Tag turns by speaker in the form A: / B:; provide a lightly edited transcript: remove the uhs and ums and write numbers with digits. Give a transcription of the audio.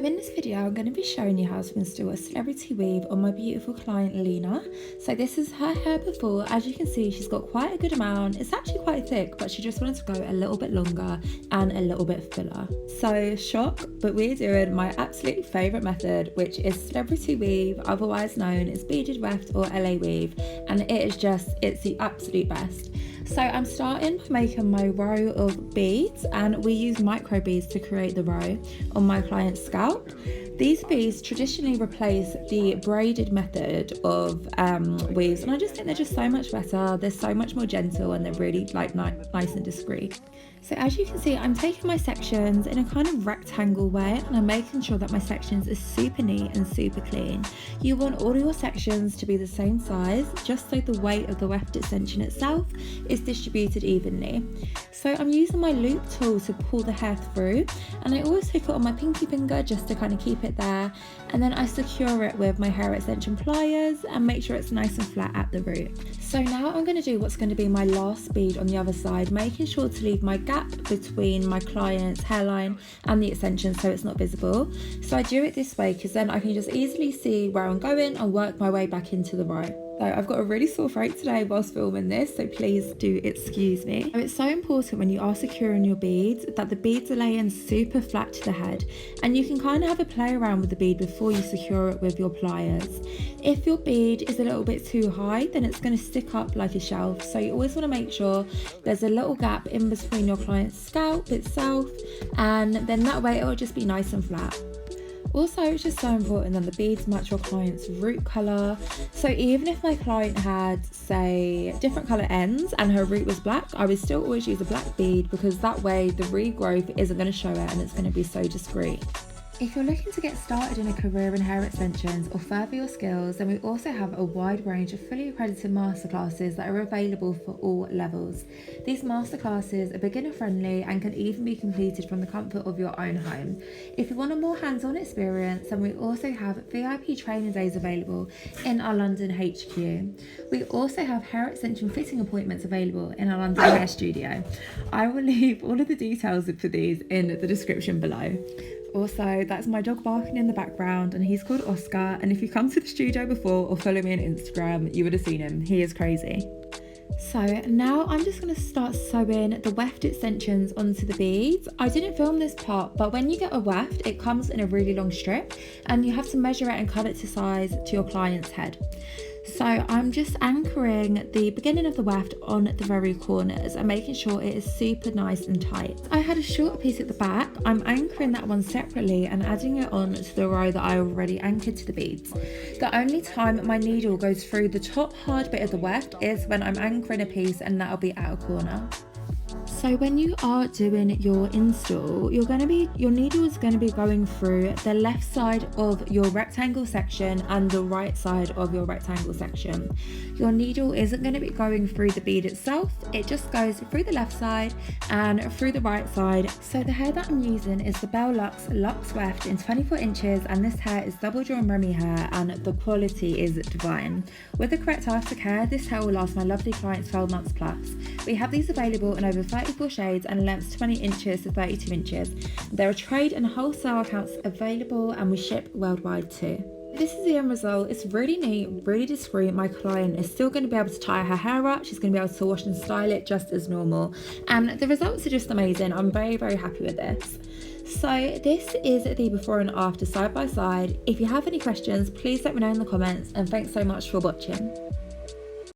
A: in this video, I'm going to be showing you how to install a celebrity weave on my beautiful client Lena. So this is her hair before. As you can see, she's got quite a good amount. It's actually quite thick, but she just wanted to go a little bit longer and a little bit fuller. So shock, but we're doing my absolute favourite method, which is celebrity weave, otherwise known as beaded weft or LA weave, and it's the absolute best. So I'm starting by making my row of beads, and we use micro beads to create the row on my client's scalp. These beads traditionally replace the braided method of weaves, and I just think they're just so much better. They're so much more gentle and they're really nice and discreet. So as you can see, I'm taking my sections in a kind of rectangle way, and I'm making sure that my sections are super neat and super clean. You want all your sections to be the same size, just so the weight of the weft extension itself is distributed evenly. So I'm using my loop tool to pull the hair through, and I always hook it on my pinky finger just to kind of keep it there, and then I secure it with my hair extension pliers and make sure it's nice and flat at the root. So now I'm going to do what's going to be my last bead on the other side, making sure to leave my gap between my client's hairline and the extension so it's not visible. So I do it this way because then I can just easily see where I'm going and work my way back into the row. So I've got a really sore throat today whilst filming this, so please do excuse me. So it's so important when you are securing your beads that the beads are laying super flat to the head, and you can kind of have a play around with the bead before you secure it with your pliers. If your bead is a little bit too high, then it's going to stick up like a shelf, so you always want to make sure there's a little gap in between your client's scalp itself, and then that way it will just be nice and flat. Also, it's just so important that the beads match your client's root colour. So even if my client had, say, different colour ends and her root was black, I would still always use a black bead, because that way the regrowth isn't going to show it and it's going to be so discreet. If you're looking to get started in a career in hair extensions or further your skills, then we also have a wide range of fully accredited masterclasses that are available for all levels. These masterclasses are beginner friendly and can even be completed from the comfort of your own home. If you want a more hands-on experience, then we also have VIP training days available in our London HQ. We also have hair extension fitting appointments available in our London hair studio. I will leave all of the details for these in the description below. Also, that's my dog barking in the background, and he's called Oscar, and if you come to the studio before or follow me on Instagram, you would have seen him. He is crazy. So now I'm just going to start sewing the weft extensions onto the beads. I didn't film this part, but when you get a weft, it comes in a really long strip, and you have to measure it and cut it to size to your client's head. So I'm just anchoring the beginning of the weft on the very corners and making sure it is super nice and tight. I had a shorter piece at the back. I'm anchoring that one separately and adding it on to the row that I already anchored to the beads. The only time my needle goes through the top hard bit of the weft is when I'm anchoring a piece, and that'll be at a corner. So when you are doing your install, your needle is going to be going through the left side of your rectangle section and the right side of your rectangle section. Your needle isn't going to be going through the bead itself, it just goes through the left side and through the right side. So the hair that I'm using is the Belle Luxe Weft in 24 inches, and this hair is double drawn Remy hair, and the quality is divine. With the correct aftercare, this hair will last my lovely clients 12 months plus. We have these available in over 34 shades and lengths 20 inches to 32 inches. There are trade and wholesale accounts available, and we ship worldwide too. This is the end result. It's really neat, really discreet. My client is still going to be able to tie her hair up. She's going to be able to wash and style it just as normal. And the results are just amazing. I'm very, very happy with this. So this is the before and after side by side. If you have any questions, please let me know in the comments, and thanks so much for watching.